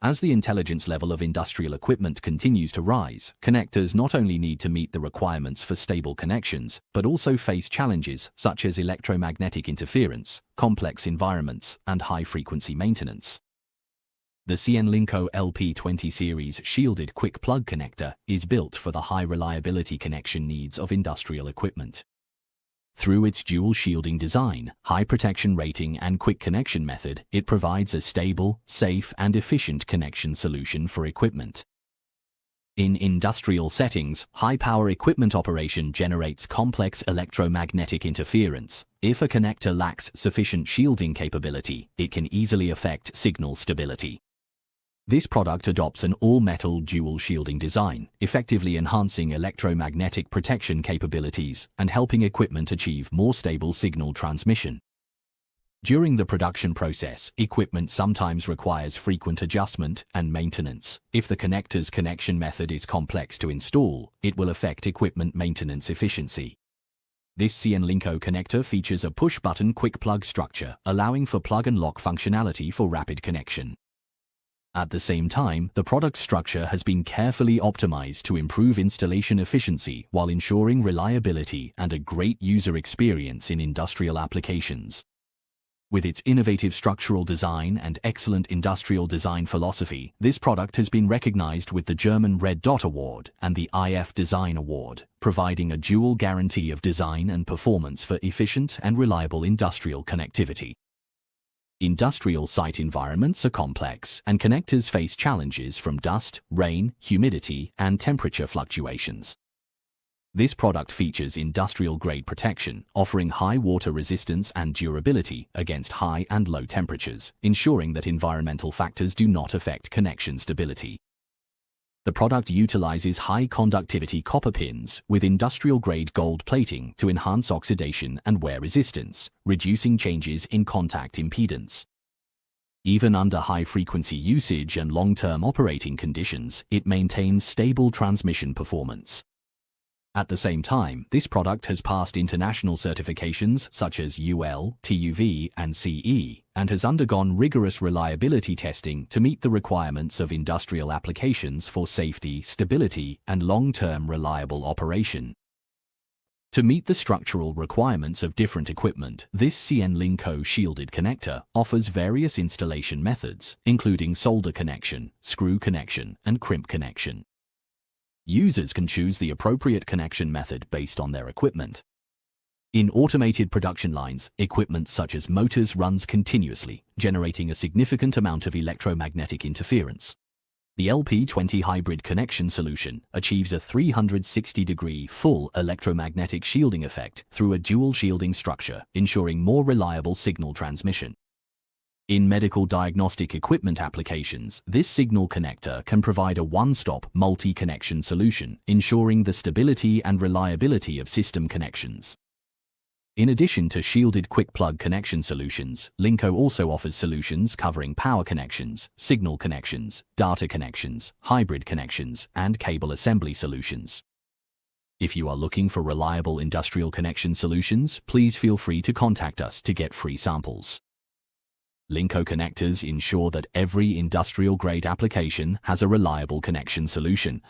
As the intelligence level of industrial equipment continues to rise, connectors not only need to meet the requirements for stable connections, but also face challenges such as electromagnetic interference, complex environments, and high-frequency maintenance. The CNLINKO LP20 series shielded quick plug connector is built for the high-reliability connection needs of industrial equipment. Through its dual shielding design, high protection rating and quick connection method, it provides a stable, safe and efficient connection solution for equipment. In industrial settings, high-power equipment operation generates complex electromagnetic interference. If a connector lacks sufficient shielding capability, it can easily affect signal stability. This product adopts an all-metal dual shielding design, effectively enhancing electromagnetic protection capabilities and helping equipment achieve more stable signal transmission. During the production process, equipment sometimes requires frequent adjustment and maintenance. If the connector's connection method is complex to install, it will affect equipment maintenance efficiency. This CNLINKO connector features a push-button quick plug structure, allowing for plug-and-lock functionality for rapid connection. At the same time, the product structure has been carefully optimized to improve installation efficiency while ensuring reliability and a great user experience in industrial applications. With its innovative structural design and excellent industrial design philosophy, this product has been recognized with the German Red Dot Award and the IF Design Award, providing a dual guarantee of design and performance for efficient and reliable industrial connectivity. Industrial site environments are complex, and connectors face challenges from dust, rain, humidity, and temperature fluctuations. This product features industrial-grade protection, offering high water resistance and durability against high and low temperatures, ensuring that environmental factors do not affect connection stability. The product utilizes high-conductivity copper pins with industrial-grade gold plating to enhance oxidation and wear resistance, reducing changes in contact impedance. Even under high-frequency usage and long-term operating conditions, it maintains stable transmission performance. At the same time, this product has passed international certifications such as UL, TUV, and CE, and has undergone rigorous reliability testing to meet the requirements of industrial applications for safety, stability, and long-term reliable operation. To meet the structural requirements of different equipment, this CNLINKO shielded connector offers various installation methods, including solder connection, screw connection, and crimp connection. Users can choose the appropriate connection method based on their equipment. In automated production lines, equipment such as motors runs continuously, generating a significant amount of electromagnetic interference. The LP20 hybrid connection solution achieves a 360-degree full electromagnetic shielding effect through a dual shielding structure, ensuring more reliable signal transmission. In medical diagnostic equipment applications, this signal connector can provide a one-stop multi-connection solution, ensuring the stability and reliability of system connections. In addition to shielded quick plug connection solutions, LINKO also offers solutions covering power connections, signal connections, data connections, hybrid connections, and cable assembly solutions. If you are looking for reliable industrial connection solutions, please feel free to contact us to get free samples. LINKO connectors ensure that every industrial-grade application has a reliable connection solution.